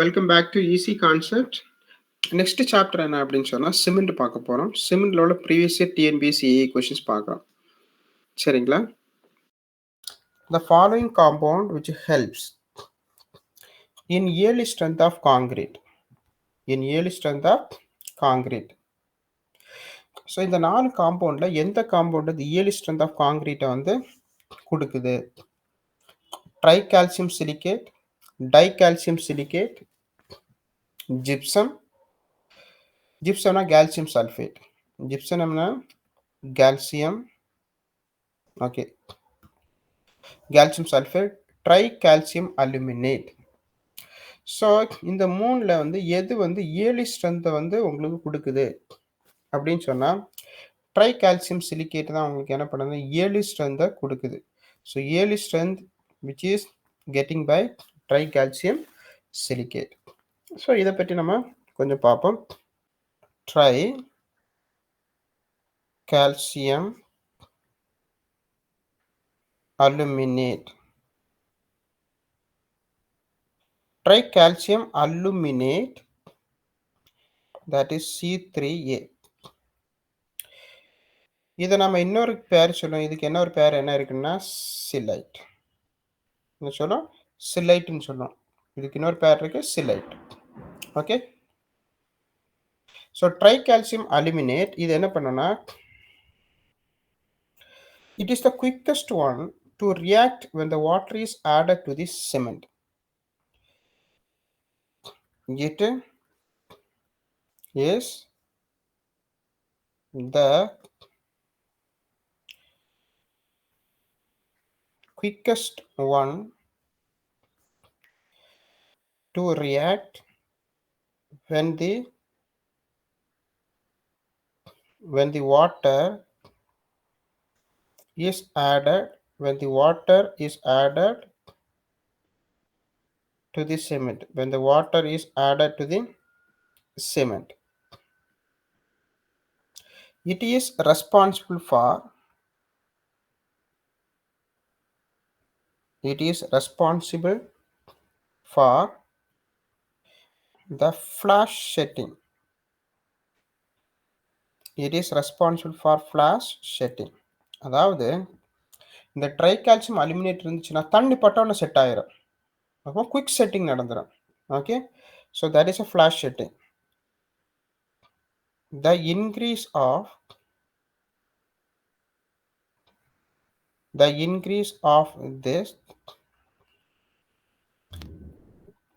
Welcome back to easy concept. Next chapter என்ன அப்படின்னு சொன்னால் சிமெண்ட் பார்க்க போகிறோம். சிமெண்ட்ல உள்ள previous year TNPSC AE questions பார்க்கலாம். சரிங்களா? The following compound which helps in yearly strength of concrete. In yearly strength of concrete. So இந்த 4 காம்பவுண்டில் எந்த காம்பவுண்ட் இந்த இயர்லி ஸ்ட்ரென்த் ஆஃப் காங்கிரீட்டை வந்து கொடுக்குது? Tri calcium silicate, di calcium silicate, gypsum. ஜிப்சம்னா calcium sulphate, ஜிப்சம்னா calcium, okay, calcium sulphate, tri calcium aluminate. So இந்த மூணில் வந்து எது வந்து இயர்லி ஸ்ட்ரென்த்தை வந்து உங்களுக்கு கொடுக்குது அப்படின்னு சொன்னால் ட்ரை கால்சியம் சிலிகேட் தான் உங்களுக்கு என்ன பண்ணுது, இயர்லி ஸ்ட்ரென்த்தை கொடுக்குது. So early strength which is getting by try calcium silicate. So இதை பற்றி நம்ம கொஞ்சம் பார்ப்போம். Tricalcium aluminate. Tricalcium aluminate, that is C3A. இதை நம்ம இன்னொரு பேர் சொல்லுவோம். இதுக்கு என்ன ஒரு பேர் என்ன இருக்குன்னா சிலைட். என்ன சொல்லுவோம்? சிலைட்னு சொல்லுவோம். இதுக்கு இன்னொரு பேர் இருக்கு சிலைட். ஓகே. ஸோ ட்ரைகால்சியம் அலுமினேட் இது என்ன பண்ணுன்னா, it is the quickest one to react when the water is added to the cement. It is the quickest one to react when the water is added to the cement. When the water is added to the cement, it is responsible for the flash setting. It is responsible for flash setting. அதாவது இந்த ட்ரைகால்சியம் aluminate இருந்துச்சுன்னா தண்ணி பட்டோன்னு set ஆயிரும். அப்போ quick setting நடந்துடும். Okay. So that is a flash setting. The increase of this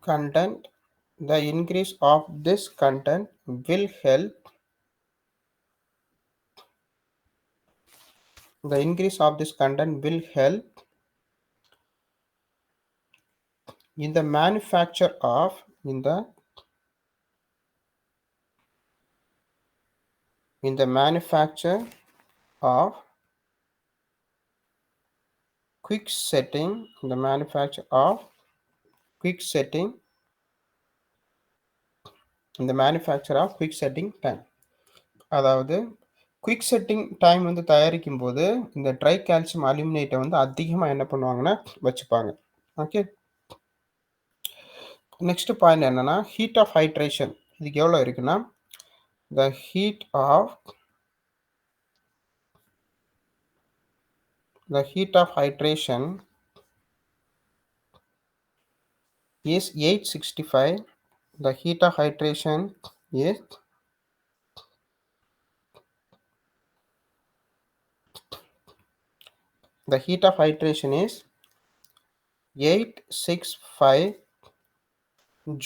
content will help in the manufacture of quick setting time. அதாவது quick setting time வந்து தயாரிக்கும் போது இந்த ட்ரை கால்சியம் அலுமினேட்டை வந்து அதிகமாக என்ன பண்ணுவாங்கன்னா வச்சுப்பாங்க. ஓகே. நெக்ஸ்ட் பாயிண்ட் என்னன்னா ஹீட் ஆஃப் ஹைட்ரேஷன். இதுக்கு எவ்வளோ இருக்குன்னா the heat of hydration is 865. The heat of hydration is 865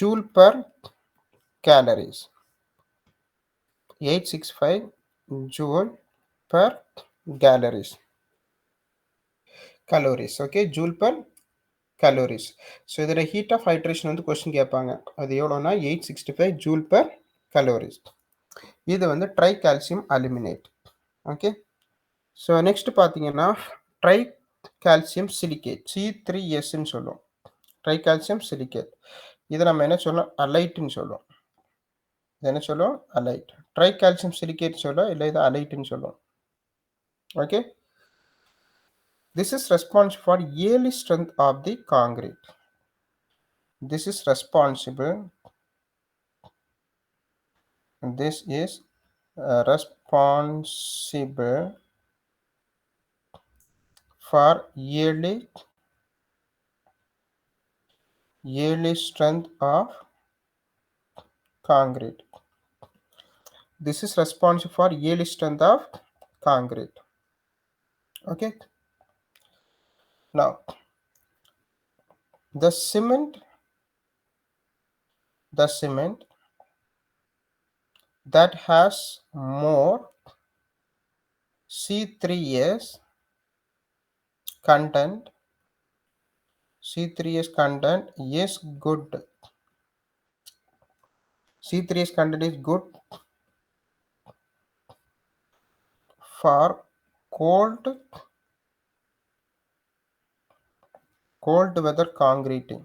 joule per calories. 865 joule per calories. Okay, joule per calories. So இதில் ஹீட் ஆஃப் ஹைட்ரேஷன் வந்து கொஸ்டின் கேட்பாங்க. அது எவ்வளோனா 865 joule per calories. இது வந்து try calcium aluminate. Okay. So next பார்த்தீங்கன்னா try calcium silicate, C3Sன்னு சொல்லுவோம். Try calcium silicate இதை நம்ம என்ன சொல்லுவோம், அலைட்டுன்னு சொல்லுவோம். இது என்ன சொல்லுவோம், அலைட். ட்ரை கால்சியம் சிலிகேட் சொல்லுவோம், இல்லை இது அலைட்டுன்னு சொல்லுவோம். Okay. This is responsible for yearly strength of the concrete. This is responsible. This is responsible for yearly strength of concrete. This is responsible for yearly strength of concrete. Okay. Now, the cement that has more C3S content is good. C3S content is good for cold weather concreting.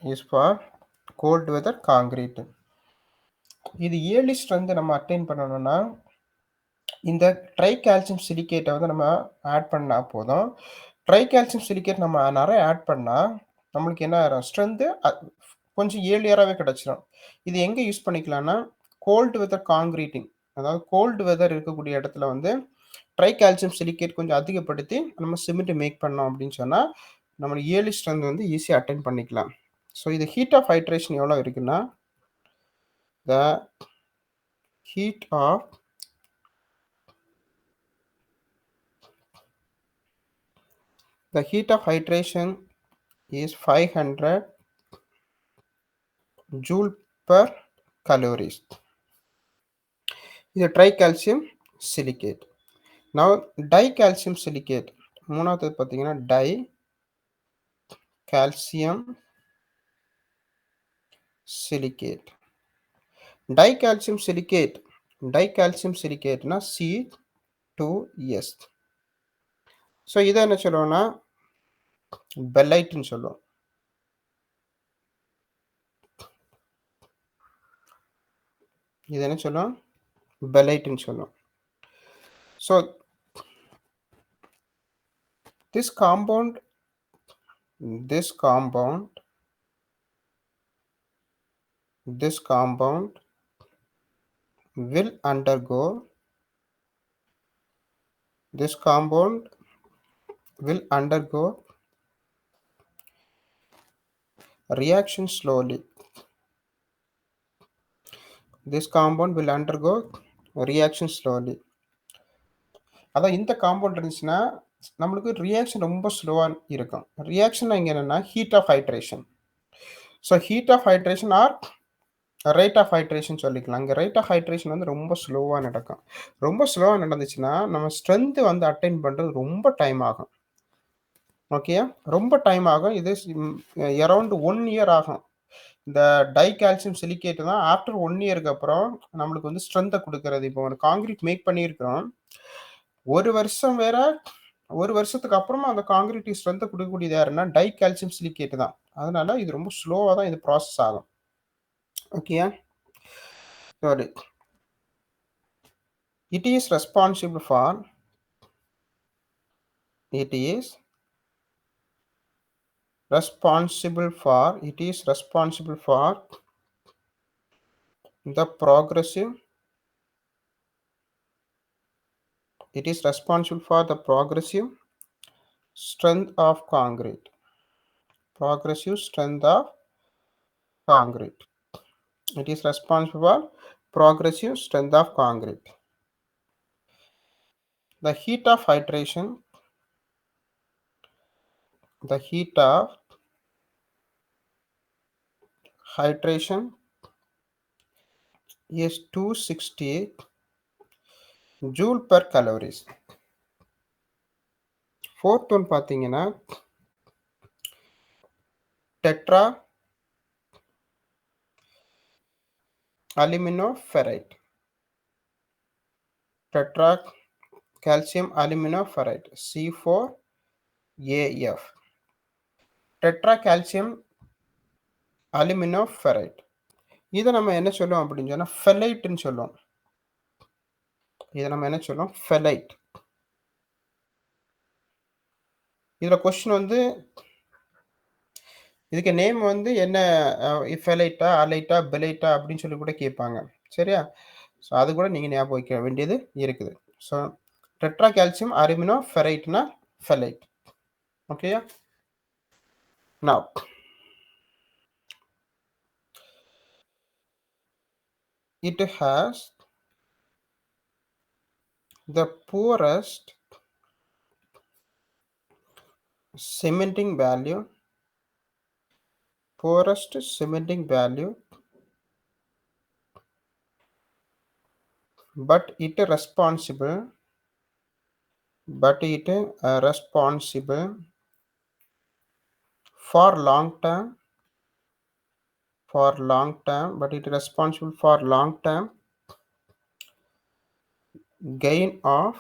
Is for cold weather concreting. இது yearly strength நம்ம attain பண்ணணும்னா இந்த ட்ரைகால்சியம் சிலிகேட்டை வந்து நம்ம add பண்ணா போதும். ட்ரைகால்சியம் silicate நம்ம நிறைய ஆட் பண்ணா நம்மளுக்கு என்ன ஆயிரும், ஸ்ட்ரென்த்து கொஞ்சம் ஏர்லியராகவே கிடச்சிரும். இது எங்கே யூஸ் பண்ணிக்கலாம்னா கோல்டு வெதர் காங்கிரீட்டிங், அதாவது கோல்டு வெதர் இருக்கக்கூடிய இடத்துல வந்து ட்ரைகால்சியம் சிலிகேட் கொஞ்சம் அதிகப்படுத்தி நம்ம சிமெண்ட் மேக் பண்ணோம் அப்படின்னு சொன்னால் நம்மளுக்கு இயர்லி ஸ்ட்ரென்த் வந்து ஈஸியாக அட்டைன் பண்ணிக்கலாம். ஸோ இது ஹீட் ஆஃப் ஹைட்ரேஷன் எவ்வளோ இருக்குன்னா, த heat of hydration is 500 joule per calories. இது ட்ரைகால்சியம் சிலிகேட். Now dicalcium silicate, மூணாவது பார்த்தீங்கன்னா dicalcium silicate. dicalcium silicateனா C2S. So இதை என்ன சொல்லுவோம்னா பெல்லைட்னு சொல்லுவோம். இது என்ன சொல்லுவோம், பெல்லைட்னு சொல்லுவோம். So this compound will undergo reaction slowly. அதான் இந்த காம்பவுண்ட் இருந்துச்சுன்னா நம்மளுக்கு ரியாக்ஷன் ரொம்ப ஸ்லோவாக இருக்கும். ரியாக்ஷன் இங்கே என்னென்னா heat of hydration. So heat of hydration or rate of hydration சொல்லிக்கலாம். அங்கே ரேட் ஆஃப் ஹைட்ரேஷன் வந்து ரொம்ப ஸ்லோவாக நடக்கும். ரொம்ப ஸ்லோவாக நடந்துச்சுன்னா நம்ம ஸ்ட்ரென்த்து வந்து அட்டைன் பண்ணுறது ரொம்ப டைம் ஆகும். ஓகே, ரொம்ப டைம் ஆகும். இது அரௌண்ட் 1 இயர் ஆகும். இந்த டைகால்சியம் சிலிகேட் தான் ஆஃப்டர் 1 இயருக்கு அப்புறம் நம்மளுக்கு வந்து ஸ்ட்ரென்த்தை கொடுக்கறது. இப்போ ஒரு காங்கிரீட் மேக் பண்ணியிருக்கிறோம், ஒரு வருஷத்துக்கு அப்புறமா அந்த காங்கிரீட் ஸ்ட்ரென்த்தை கொடுக்கக்கூடியது யாருன்னா டைகால்சியம் சிலிகேட் தான். அதனால இது ரொம்ப ஸ்லோவாக தான் இது ப்ராசஸ் ஆகும். ஓகேயா, sorry, it is responsible for the progressive strength of concrete. It is responsible for progressive strength of concrete. The heat of hydration is 260 joule per calories. Fourth one பார்த்தீங்கன்னா tetra aluminoferrite. Tetra calcium aluminoferrite C4AF. Tetra calcium aluminoferrite இதை நம்ம என்ன சொல்லுவோம் அப்படின்னு சொன்னால் ஃபெலைட்னு சொல்லுவோம். ஃபெலைட். இதில் question வந்து இதுக்கு நேம் வந்து என்ன ஃபெலைட்டா, அலைட்டா, பெலைட்டா அப்படின்னு சொல்லி கூட கேட்பாங்க. சரியா? ஸோ அது கூட நீங்க ஞாபகம் வைக்க வேண்டியது இருக்குது. ஸோ டெட்ரா கால்சியம் அலுமினோ ஃபெரைட்னா ஃபெலைட். ஓகேயா? Now it has the poorest cementing value, but it responsible for long term, but it responsible for long term gain of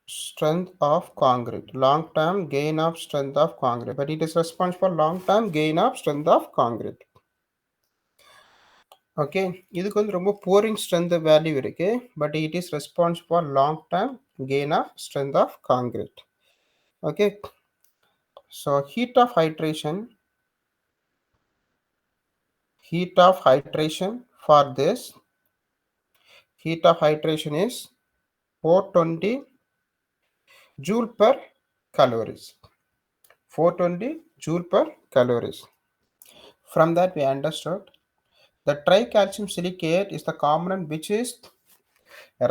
strength of concrete. Long term gain of strength of concrete, but it is responsible for long term gain of strength of concrete. Okay, இதுக்கு வந்து ரொம்ப boring strength value இருக்கு, but it is response for long term gain of strength of concrete. Okay, so heat of hydration for this heat of hydration is 420 joule per calories. 420 joule per calories. From that we understood the tricalcium silicate is the component which is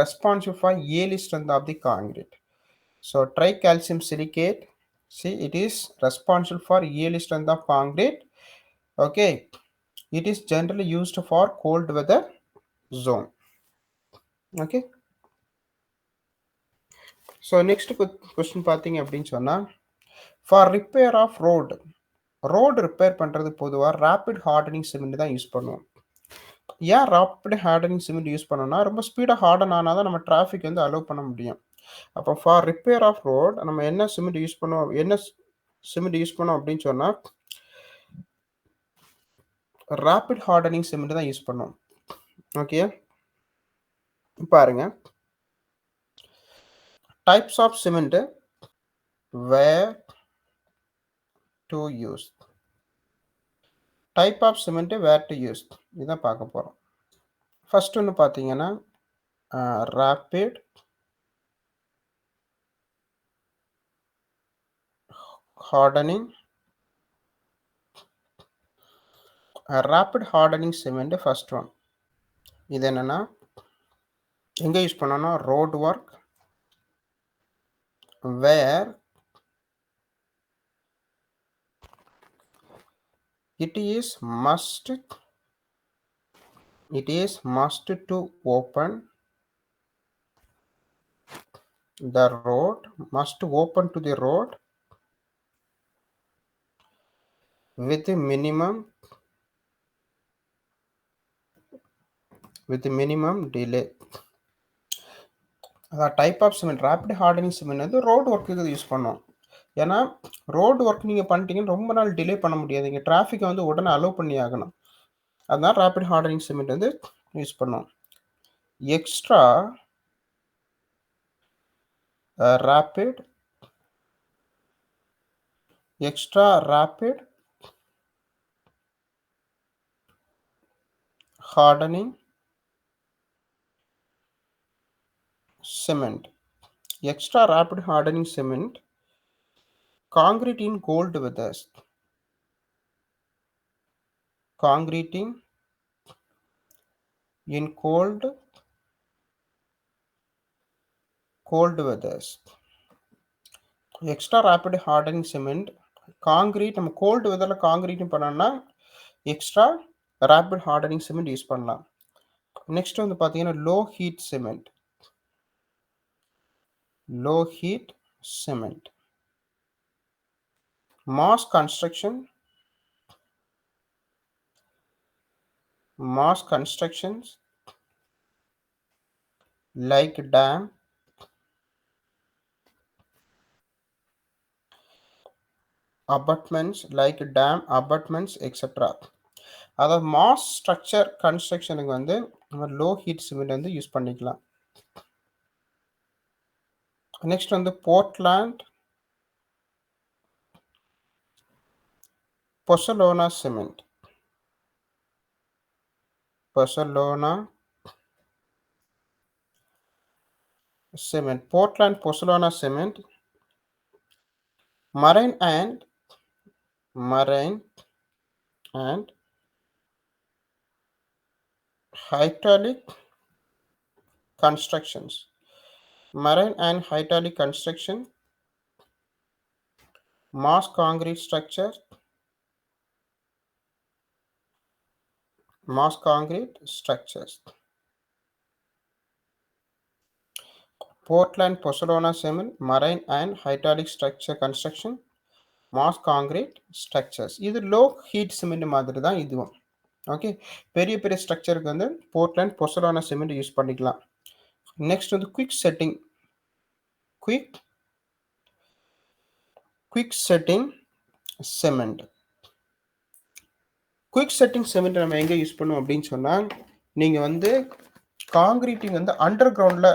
responsible for yield strength of the concrete. So tricalcium silicate, see, it is responsible for yield strength of concrete. Okay, it is generally used for cold weather zone. Okay, so next question பார்த்தீங்க அப்படின்னு சொன்னா, for repair of road repair பண்றது பொதுவா rapid hardening cement தான் use பண்ணுவோம். ஏன் rapid hardening cement use பண்ணோம்னா, ரொம்ப ஸ்பீடா ஹார்டன் ஆனால் தான் நம்ம டிராஃபிக் வந்து அலோவ் பண்ண முடியும். அப்போ ஃபார் ரிப்பேர் ஆஃப் ரோட் நம்ம என்ன சிமெண்ட் யூஸ் பண்ணுவோம் அப்படின்னு சொன்னா, ராபிட் ஹார்டனிங் சிமெண்ட் தான் யூஸ் பண்ணுவோம். ஓகே, பாருங்க, types of cement where to use, type of cement where to use இதான் பார்க்க போறோம். ஃபர்ஸ்ட் ஒன்று பார்த்தீங்கன்னா rapid hardening cement first one. இது என்னன்னா எங்க யூஸ் பண்ணோம்னா road work where it is must to open the road, must open to the road with minimum delay. Type of cement rapid hardening cement வந்து road ஒர்க்குக்கு use பண்ணோம். ஏன்னா road work நீங்கள் பண்ணிட்டீங்கன்னு ரொம்ப நாள் டிலே பண்ண முடியாது, நீங்கள் டிராஃபிக்கை வந்து உடனே அலோவ் பண்ணி ஆகணும். அதனால் ராபிட் ஹார்டனிங் சிமெண்ட் வந்து யூஸ் பண்ணோம். Extra rapid hardening cement, extra rapid hardening cement, concrete in cold weathers, concreting in cold weathers, extra rapid hardening cement, concrete நம்ம cold weatherல concrete பண்ணோம்னா extra rapid hardening cement use பண்ணலாம். Next வந்து பார்த்தீங்கன்னா low heat cement, mass constructions like dam, abutments, etc. அதாவது mass structure கன்ஸ்ட்ரக்ஷனுக்கு வந்து நம்ம low heat cement வந்து use பண்ணிக்கலாம். நெக்ஸ்ட் வந்து Portland Pozzolana cement. Pozzolana cement. Portland Pozzolana cement. Marine and hydraulic constructions. Marine and hydraulic construction. Mass concrete structure. Mass concrete structures. Portland Pozzolana cement, marine and hydraulic structure construction, mass concrete structures. இது low heat cement மாதிரி தான் இதுவும். Okay, பெரிய பெரிய ஸ்ட்ரக்சருக்கு வந்து Portland பொசலானா cement use பண்ணிக்கலாம். Next வந்து quick setting cement. Quick setting cement நம்ம எங்கே யூஸ் பண்ணுவோம் அப்படின்னு சொன்னால், நீங்கள் வந்து காங்கிரீட்டிங் வந்து அண்டர் கிரவுண்டில்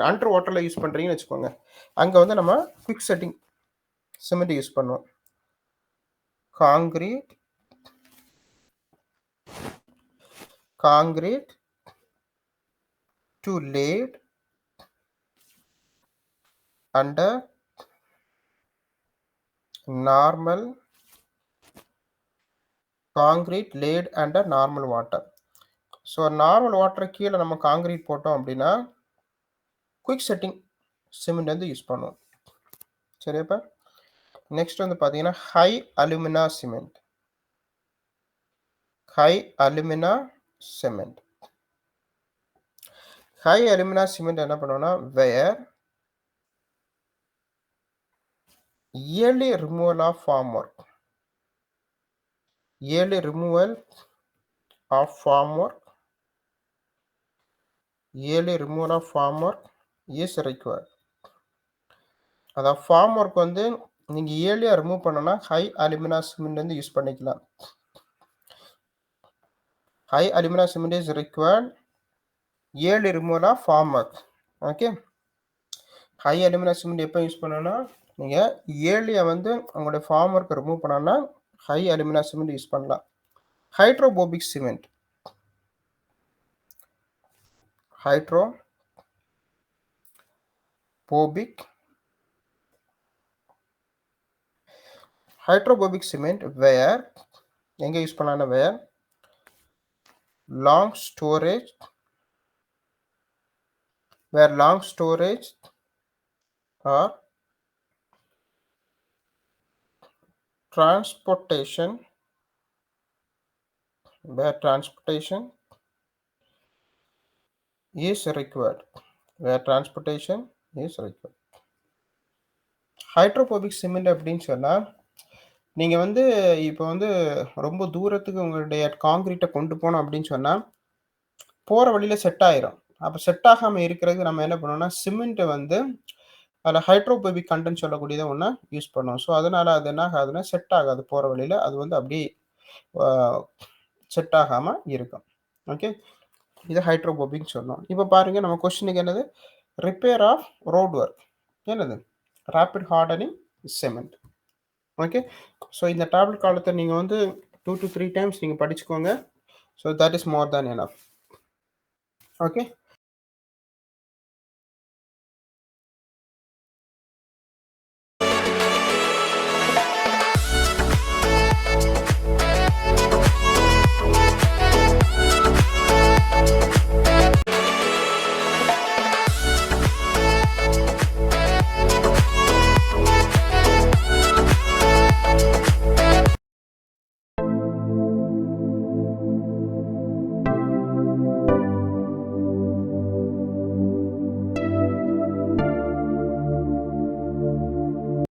அண்டர் வாட்டரில் யூஸ் பண்ணுறீங்கன்னு வச்சுக்கோங்க. அங்கே வந்து நம்ம குவிக் செட்டிங் சிமெண்ட் யூஸ் பண்ணுவோம். concrete to laid under normal concrete laid under normal water. So normal water கீழே நம்ம காங்கிரீட் போட்டோம் அப்படின்னா குவிக் செட்டிங் சிமெண்ட் வந்து யூஸ் பண்ணுவோம். சரியாப்பா. நெக்ஸ்ட் வந்து பார்த்தீங்கன்னா high alumina cement. High alumina cement என்ன பண்ணுவோம்னா, வேர் yearly removal of formwork. Yearly removal of formwork is required. அதாவது ஃபார்ம் ஒர்க் வந்து நீங்கள் இயர்லியாக ரிமூவ் பண்ணோன்னா ஹை அலுமினா சிமெண்ட் வந்து யூஸ் பண்ணிக்கலாம். High alumina cement is required early removal of formwork. Okay, high alumina cement எப்போ use பண்ணோன்னா, நீங்கள் இயர்லியாக வந்து உங்களுடைய ஃபார்ம் ஒர்க்கை ரிமூவ் பண்ணோன்னா ஹை அலுமினா சிமெண்ட் யூஸ் பண்ணலாம். Hydrophobic cement. Hydrophobic cement where எங்கே யூஸ் பண்ணலாம்னா, where long storage or transportation is required. Hydrophobic cement அப்படின்னு சொன்னால், நீங்கள் வந்து இப்போ வந்து ரொம்ப தூரத்துக்கு உங்களுடைய காங்கிரீட்டை கொண்டு போனோம் அப்படின்னு சொன்னால் போகிற வழியில் செட் ஆயிரும். அப்போ செட் ஆகாமல் இருக்கிறதுக்கு நம்ம என்ன பண்ணோம்னா, சிமெண்ட்டை வந்து அதில் ஹைட்ரோபோபிக் கண்டென்ட் சொல்லக்கூடியதை ஒன்று யூஸ் பண்ணுவோம். ஸோ அதனால் அது என்ன ஆகாதுன்னா செட் ஆகாது போகிற வழியில், அது வந்து அப்படியே செட் ஆகாமல் இருக்கும். ஓகே, இது ஹைட்ரோபோபிக் சொன்னோம். இப்போ பாருங்கள், நம்ம கொஸ்டினுக்கு என்னது, ரிப்பேர் ஆஃப் ரோட் ஒர்க், என்னது rapid hardening cement. Okay, so இந்த டேப்லெட் காலத்தை நீங்கள் வந்து 2 to 3 times நீங்கள் படிச்சுக்கோங்க. So that is more than enough. Okay.